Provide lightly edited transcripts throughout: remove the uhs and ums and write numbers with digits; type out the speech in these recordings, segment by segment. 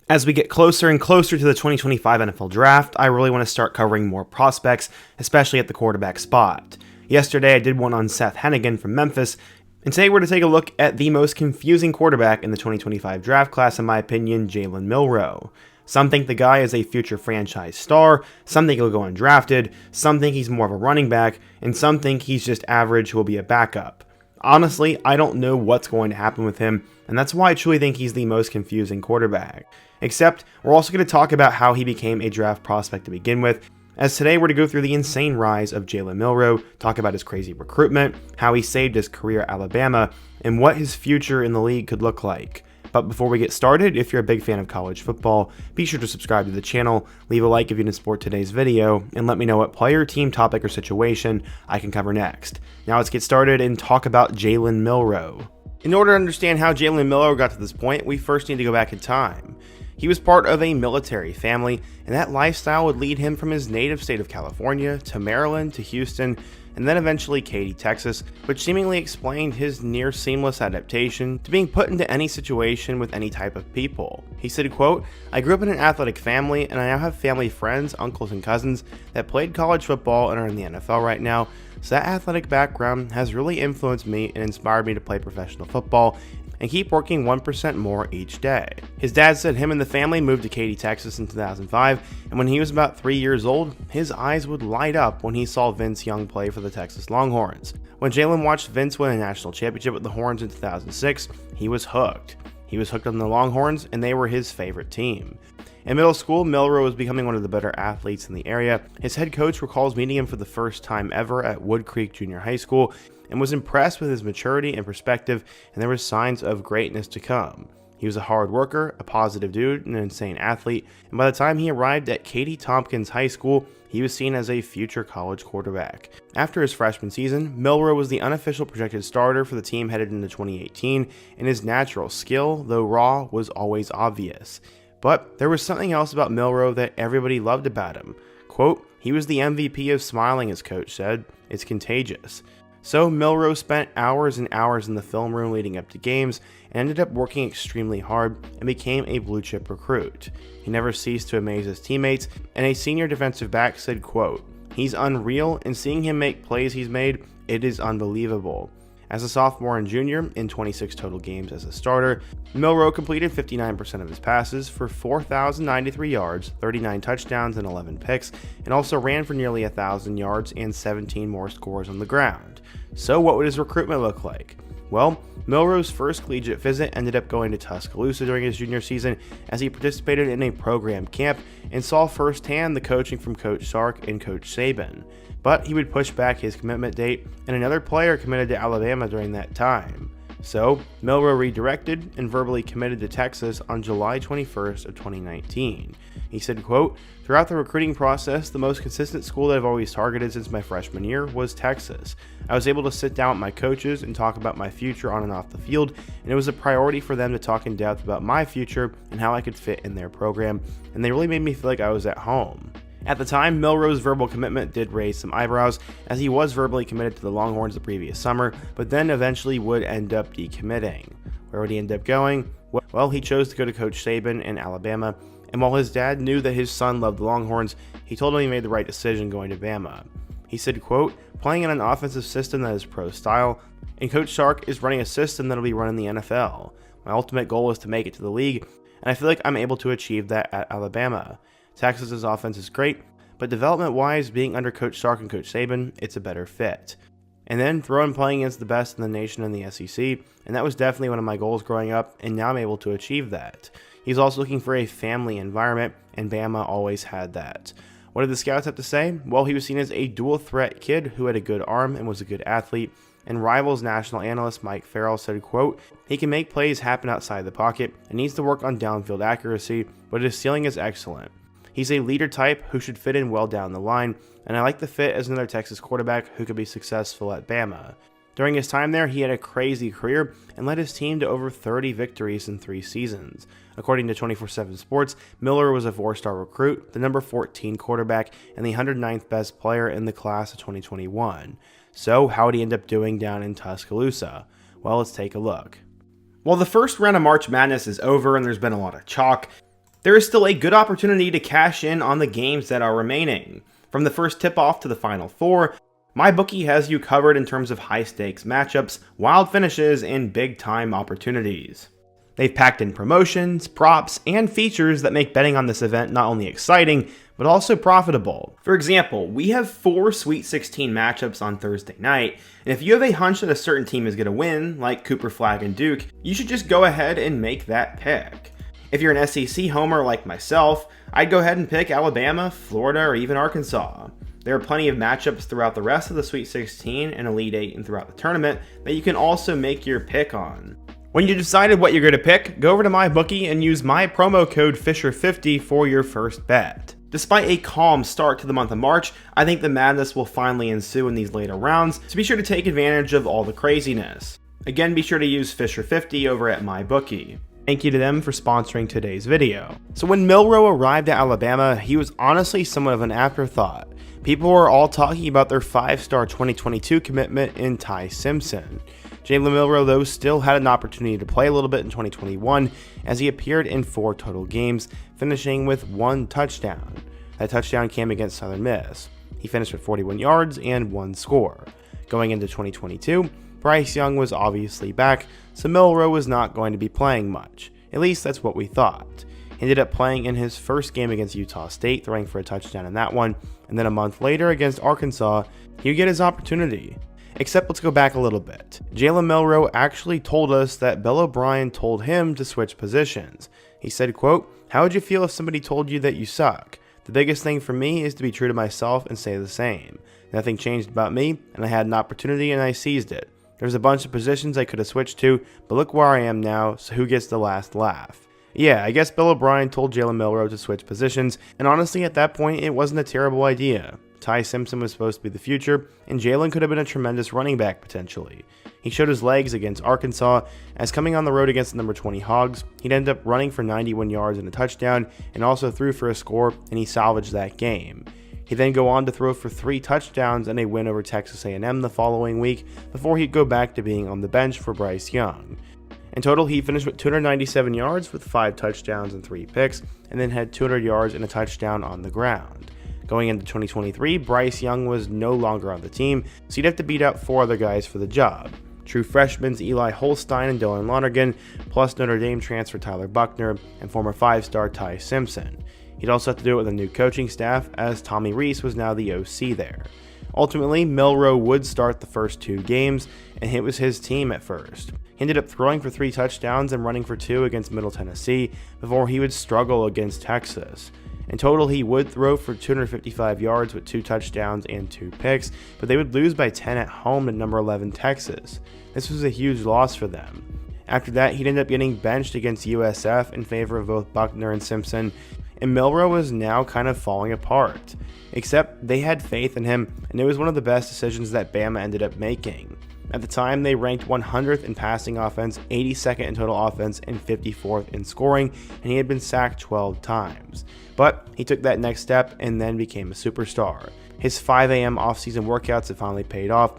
As we get closer and closer to the 2025 NFL Draft, I really want to start covering more prospects, especially at the quarterback spot. Yesterday, I did one on Seth Hennigan from Memphis, and today we're going to take a look at the most confusing quarterback in the 2025 draft class, in my opinion, Jalen Milroe. Some think the guy is a future franchise star, some think he'll go undrafted, some think he's more of a running back, and some think he's just average who will be a backup. Honestly, I don't know what's going to happen with him, and that's why I truly think he's the most confusing quarterback. Except, we're also going to talk about how he became a draft prospect to begin with, as today we're to go through the insane rise of Jalen Milroe, talk about his crazy recruitment, how he saved his career at Alabama, and what his future in the league could look like. But before we get started, if you're a big fan of college football, be sure to subscribe to the channel, leave a like if you didn't support today's video, and let me know what player, team, topic, or situation I can cover next. Now let's get started and talk about Jalen Milroe. In order to understand how Jalen Milroe got to this point, we first need to go back in time. He was part of a military family, and that lifestyle would lead him from his native state of California to Maryland to Houston, and then eventually Katy, Texas, which seemingly explained his near seamless adaptation to being put into any situation with any type of people. He said, quote, "I grew up in an athletic family, and I now have family friends, uncles, and cousins that played college football and are in the NFL right now, so that athletic background has really influenced me and inspired me to play professional football and keep working 1% more each day." His dad said him and the family moved to Katy, Texas in 2005, and when he was about 3 years old, his eyes would light up when he saw Vince Young play for the Texas Longhorns. When Jalen watched Vince win a national championship with the Horns in 2006, he was hooked. He was hooked on the Longhorns, and they were his favorite team. In middle school, Milroe was becoming one of the better athletes in the area. His head coach recalls meeting him for the first time ever at Wood Creek Junior High School and was impressed with his maturity and perspective, and there were signs of greatness to come. He was a hard worker, a positive dude, and an insane athlete, and by the time he arrived at Katy Tompkins High School, he was seen as a future college quarterback. After his freshman season, Milroe was the unofficial projected starter for the team headed into 2018, and his natural skill, though raw, was always obvious. But there was something else about Milroe that everybody loved about him. Quote, "He was the MVP of smiling," his coach said. "It's contagious." So Milroe spent hours and hours in the film room leading up to games and ended up working extremely hard and became a blue chip recruit. He never ceased to amaze his teammates, and a senior defensive back said, quote, "He's unreal, and seeing him make plays he's made, it is unbelievable." As a sophomore and junior, in 26 total games as a starter, Milroe completed 59% of his passes for 4,093 yards, 39 touchdowns, and 11 picks, and also ran for nearly 1,000 yards and 17 more scores on the ground. So what would his recruitment look like? Well, Milroe's first collegiate visit ended up going to Tuscaloosa during his junior season as he participated in a program camp and saw firsthand the coaching from Coach Sark and Coach Saban. But he would push back his commitment date, and another player committed to Alabama during that time. So, Milroe redirected and verbally committed to Texas on July 21st of 2019. He said, quote, "Throughout the recruiting process, the most consistent school that I've always targeted since my freshman year was Texas. I was able to sit down with my coaches and talk about my future on and off the field, and it was a priority for them to talk in depth about my future and how I could fit in their program, and they really made me feel like I was at home." At the time, Milroe's verbal commitment did raise some eyebrows, as he was verbally committed to the Longhorns the previous summer, but then eventually would end up decommitting. Where would he end up going? Well, he chose to go to Coach Saban in Alabama, and while his dad knew that his son loved the Longhorns, he told him he made the right decision going to Bama. He said, quote, "Playing in an offensive system that is pro style, and Coach Sark is running a system that will be run in the NFL. My ultimate goal is to make it to the league, and I feel like I'm able to achieve that at Alabama. Texas's offense is great, but development-wise, being under Coach Sark and Coach Saban, it's a better fit. And then throw in playing against the best in the nation in the SEC, and that was definitely one of my goals growing up, and now I'm able to achieve that. He's also looking for a family environment, and Bama always had that." What did the scouts have to say? Well, he was seen as a dual-threat kid who had a good arm and was a good athlete, and Rivals national analyst Mike Farrell said, quote, "He can make plays happen outside the pocket and needs to work on downfield accuracy, but his ceiling is excellent. He's a leader type who should fit in well down the line, and I like the fit as another Texas quarterback who could be successful at Bama." During his time there, he had a crazy career and led his team to over 30 victories in 3 seasons. According to 24/7 Sports, Milroe was a 4-star recruit, the number 14 quarterback, and the 109th best player in the class of 2021. So how would he end up doing down in Tuscaloosa? Well, let's take a look. While the first round of March Madness is over and there's been a lot of chalk, there is still a good opportunity to cash in on the games that are remaining. From the first tip-off to the Final Four, MyBookie has you covered in terms of high-stakes matchups, wild finishes, and big-time opportunities. They've packed in promotions, props, and features that make betting on this event not only exciting, but also profitable. For example, we have 4 Sweet 16 matchups on Thursday night, and if you have a hunch that a certain team is going to win, like Cooper Flag and Duke, you should just go ahead and make that pick. If you're an SEC homer like myself, I'd go ahead and pick Alabama, Florida, or even Arkansas. There are plenty of matchups throughout the rest of the Sweet 16 and Elite 8 and throughout the tournament that you can also make your pick on. When you decided what you're going to pick, go over to MyBookie and use my promo code Fisher50 for your first bet. Despite a calm start to the month of March, I think the madness will finally ensue in these later rounds, so be sure to take advantage of all the craziness. Again, be sure to use Fisher50 over at MyBookie. Thank you to them for sponsoring today's video. So when Milroe arrived at Alabama, he was honestly somewhat of an afterthought. People were all talking about their 5-star 2022 commitment in Ty Simpson. Jalen Milroe, though, still had an opportunity to play a little bit in 2021 as he appeared in 4 total games, finishing with 1 touchdown. That touchdown came against Southern Miss. He finished with 41 yards and 1 score. Going into 2022, Bryce Young was obviously back, so Milroe was not going to be playing much. At least that's what we thought. He ended up playing in his first game against Utah State, throwing for a touchdown in that one, and then a month later against Arkansas, he would get his opportunity. Except let's go back a little bit. Jalen Milroe actually told us that Bill O'Brien told him to switch positions. He said, quote, "How would you feel if somebody told you that you suck? The biggest thing for me is to be true to myself and say the same. Nothing changed about me, and I had an opportunity and I seized it. There's a bunch of positions I could have switched to, but look where I am now, so who gets the last laugh?" Yeah, I guess Bill O'Brien told Jalen Milroe to switch positions, and honestly at that point it wasn't a terrible idea. Ty Simpson was supposed to be the future, and Jalen could have been a tremendous running back potentially. He showed his legs against Arkansas, as coming on the road against the number 20 Hogs, he'd end up running for 91 yards and a touchdown, and also threw for a score, and he salvaged that game. He'd then go on to throw for 3 touchdowns and a win over Texas A&M the following week, before he'd go back to being on the bench for Bryce Young. In total, he finished with 297 yards with 5 touchdowns and 3 picks, and then had 200 yards and a touchdown on the ground. Going into 2023, Bryce Young was no longer on the team, so he'd have to beat out 4 other guys for the job. True freshmen Eli Holstein and Dylan Lonergan, plus Notre Dame transfer Tyler Buckner, and former 5-star Ty Simpson. He'd also have to do it with a new coaching staff, as Tommy Rees was now the OC there. Ultimately, Milroe would start the first 2 games, and it was his team at first. He ended up throwing for 3 touchdowns and running for 2 against Middle Tennessee, before he would struggle against Texas. In total, he would throw for 255 yards with 2 touchdowns and 2 picks, but they would lose by 10 at home to number 11 Texas. This was a huge loss for them. After that, he'd end up getting benched against USF in favor of both Buckner and Simpson, and Milroe was now kind of falling apart. Except they had faith in him, and it was one of the best decisions that Bama ended up making. At the time, they ranked 100th in passing offense, 82nd in total offense, and 54th in scoring, and he had been sacked 12 times. But he took that next step and then became a superstar. His 5 a.m. offseason workouts had finally paid off,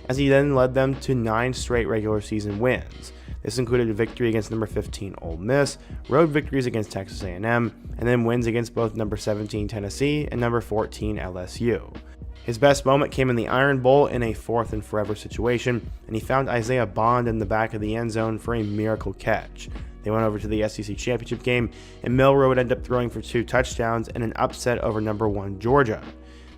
as he then led them to 9 straight regular season wins. This included a victory against number 15 Ole Miss, road victories against Texas A&M, and then wins against both number 17 Tennessee and number 14 LSU. His best moment came in the Iron Bowl in a 4th and forever situation, and he found Isaiah Bond in the back of the end zone for a miracle catch. They went over to the SEC championship game, and Milroe would end up throwing for 2 touchdowns and an upset over number 1 Georgia.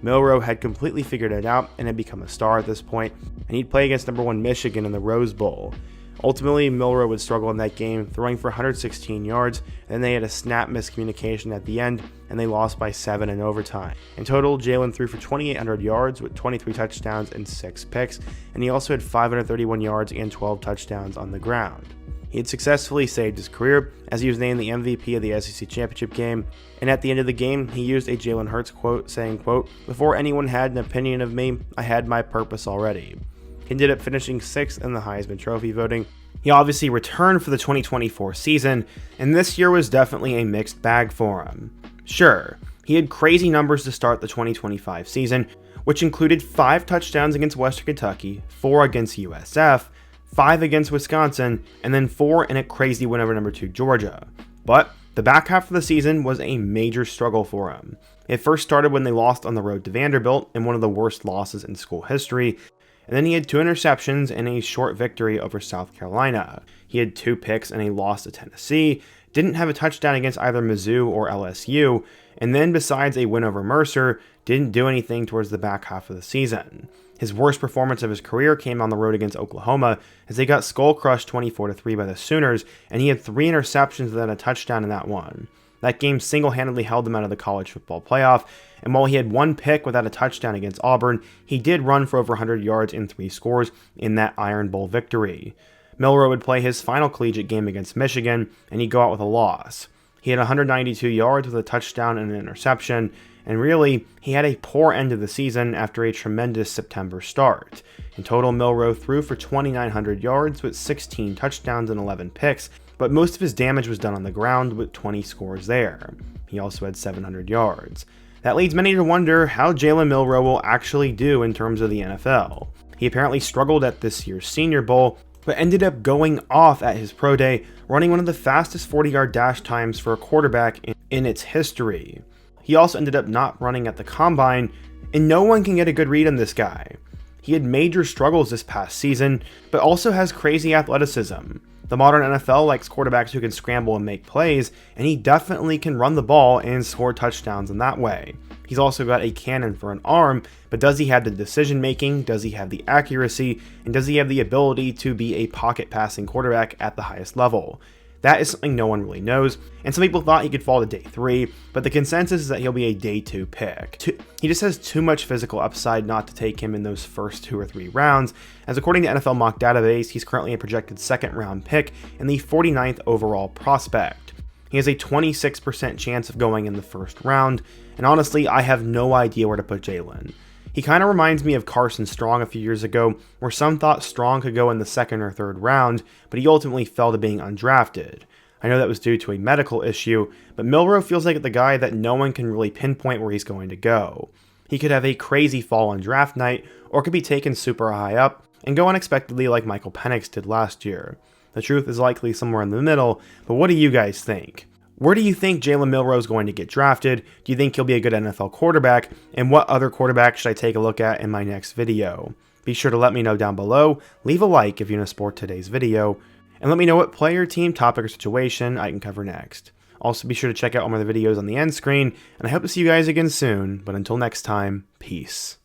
Milroe had completely figured it out and had become a star at this point, and he'd play against number 1 Michigan in the Rose Bowl. Ultimately, Milroe would struggle in that game, throwing for 116 yards, and then they had a snap miscommunication at the end, and they lost by 7 in overtime. In total, Jalen threw for 2,800 yards with 23 touchdowns and 6 picks, and he also had 531 yards and 12 touchdowns on the ground. He had successfully saved his career, as he was named the MVP of the SEC championship game, and at the end of the game, he used a Jalen Hurts quote saying, quote, "Before anyone had an opinion of me, I had my purpose already." He ended up finishing 6th in the Heisman Trophy voting. He obviously returned for the 2024 season, and this year was definitely a mixed bag for him. Sure, he had crazy numbers to start the 2025 season, which included 5 touchdowns against Western Kentucky, 4 against USF, 5 against Wisconsin, and then 4 in a crazy win over number 2 Georgia. But The back half of the season was a major struggle for him. It first started when they lost on the road to Vanderbilt in one of the worst losses in school history, and then he had 2 interceptions and a short victory over South Carolina. He had 2 picks and a loss to Tennessee, didn't have a touchdown against either Mizzou or LSU, and then besides a win over Mercer, didn't do anything towards the back half of the season. His worst performance of his career came on the road against Oklahoma as they got skull-crushed 24-3 by the Sooners, and he had 3 interceptions without a touchdown in that one. That game single-handedly held him out of the college football playoff, and while he had 1 pick without a touchdown against Auburn, he did run for over 100 yards and 3 scores in that Iron Bowl victory. Milroe would play his final collegiate game against Michigan, and he'd go out with a loss. He had 192 yards with a touchdown and an interception, and really, he had a poor end of the season after a tremendous September start. In total, Milroe threw for 2,900 yards with 16 touchdowns and 11 picks, but most of his damage was done on the ground with 20 scores there. He also had 700 yards. That leads many to wonder how Jalen Milroe will actually do in terms of the NFL. He apparently struggled at this year's Senior Bowl, but ended up going off at his pro day, running one of the fastest 40-yard dash times for a quarterback in its history. He also ended up not running at the combine, and no one can get a good read on this guy. He had major struggles this past season, but also has crazy athleticism. The modern NFL likes quarterbacks who can scramble and make plays, and he definitely can run the ball and score touchdowns in that way. He's also got a cannon for an arm, but does he have the decision making, does he have the accuracy, and does he have the ability to be a pocket passing quarterback at the highest level? That is something no one really knows, and some people thought he could fall to day 3, but the consensus is that he'll be a day 2 pick. He just has too much physical upside not to take him in those first 2 or 3 rounds, as according to NFL Mock Database, he's currently a projected 2nd round pick and the 49th overall prospect. He has a 26% chance of going in the first round, and honestly, I have no idea where to put Jalen. He kind of reminds me of Carson Strong a few years ago, where some thought Strong could go in the 2nd or 3rd round, but he ultimately fell to being undrafted. I know that was due to a medical issue, but Milroe feels like the guy that no one can really pinpoint where he's going to go. He could have a crazy fall on draft night, or could be taken super high up, and go unexpectedly like Michael Penix did last year. The truth is likely somewhere in the middle, but what do you guys think? Where do you think Jalen Milroe is going to get drafted? Do you think he'll be a good NFL quarterback? And what other quarterback should I take a look at in my next video? Be sure to let me know down below, leave a like if you want to support today's video, and let me know what player, team, topic, or situation I can cover next. Also be sure to check out all my other videos on the end screen, and I hope to see you guys again soon, but until next time, peace.